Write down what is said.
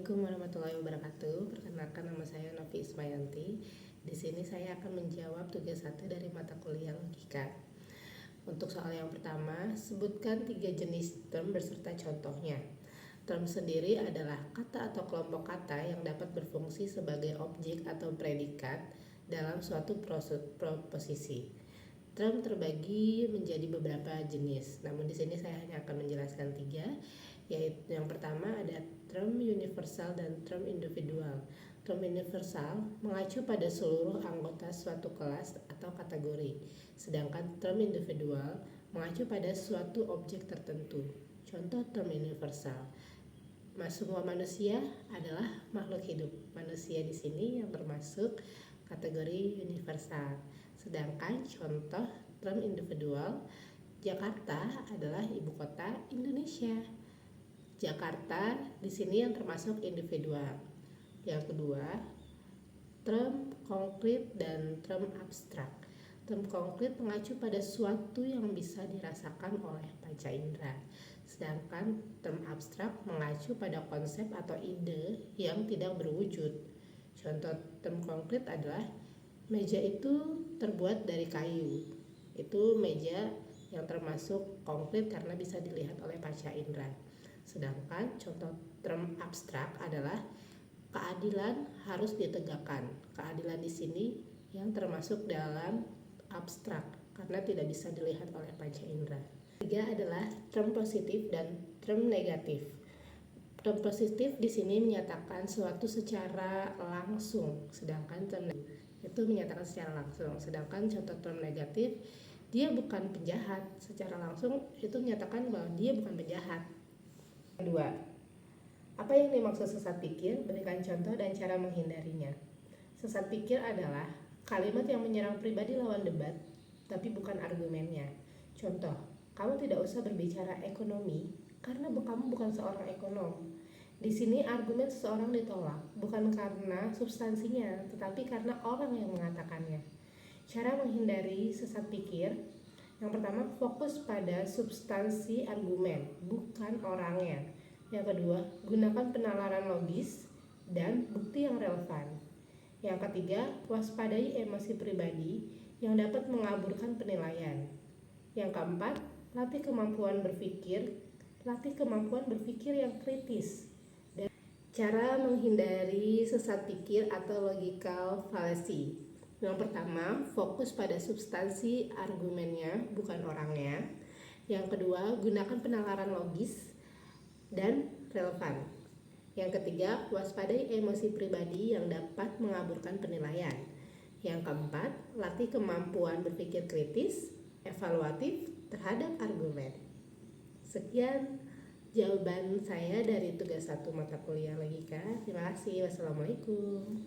Assalamualaikum warahmatullahi wabarakatuh. Perkenalkan, nama saya Novi Ismayanti. Di sini saya akan menjawab tugas 1 dari mata kuliah logika. Untuk soal yang pertama, sebutkan 3 jenis term berserta contohnya. Term sendiri adalah kata atau kelompok kata yang dapat berfungsi sebagai objek atau predikat dalam suatu proposisi. Term terbagi menjadi beberapa jenis, namun di sini saya hanya akan menjelaskan 3, yaitu yang pertama ada term universal dan term individual. Term universal mengacu pada seluruh anggota suatu kelas atau kategori, sedangkan term individual mengacu pada suatu objek tertentu. Contoh term universal: semua manusia adalah makhluk hidup. Manusia di sini yang termasuk kategori universal. Sedangkan contoh term individual, Jakarta adalah ibu kota Indonesia. Jakarta di sini yang termasuk individual. Yang kedua, term konkret dan term abstrak. Term konkret mengacu pada suatu yang bisa dirasakan oleh panca indera. Sedangkan term abstrak mengacu pada konsep atau ide yang tidak berwujud. Contoh term konkret adalah meja itu terbuat dari kayu. Itu meja yang termasuk konkret karena bisa dilihat oleh panca indera. Sedangkan contoh term abstrak adalah keadilan harus ditegakkan. Keadilan di sini yang termasuk dalam abstrak karena tidak bisa dilihat oleh panca indera. Tiga adalah term positif dan term negatif. Term positif di sini menyatakan suatu secara langsung, sedangkan term itu menyatakan secara langsung. Sedangkan contoh term negatif, dia bukan penjahat. Secara langsung itu menyatakan bahwa dia bukan penjahat. Kedua, apa yang dimaksud sesat pikir? Berikan contoh dan cara menghindarinya. Sesat pikir adalah kalimat yang menyerang pribadi lawan debat, tapi bukan argumennya. Contoh, kamu tidak usah berbicara ekonomi karena kamu bukan seorang ekonom. Di sini argumen seseorang ditolak, bukan karena substansinya, tetapi karena orang yang mengatakannya. Cara menghindari sesat pikir: yang pertama, fokus pada substansi argumen, bukan orangnya. Yang kedua, gunakan penalaran logis dan bukti yang relevan. Yang ketiga, waspadai emosi pribadi yang dapat mengaburkan penilaian. Yang keempat, latih kemampuan berpikir yang kritis. Dan cara menghindari sesat pikir atau logical fallacy. Yang pertama, fokus pada substansi argumennya, bukan orangnya. Yang kedua, gunakan penalaran logis dan relevan. Yang ketiga, waspadai emosi pribadi yang dapat mengaburkan penilaian. Yang keempat, latih kemampuan berpikir kritis, evaluatif terhadap argumen. Sekian jawaban saya dari tugas 1 mata kuliah logika. Terima kasih. Wassalamualaikum.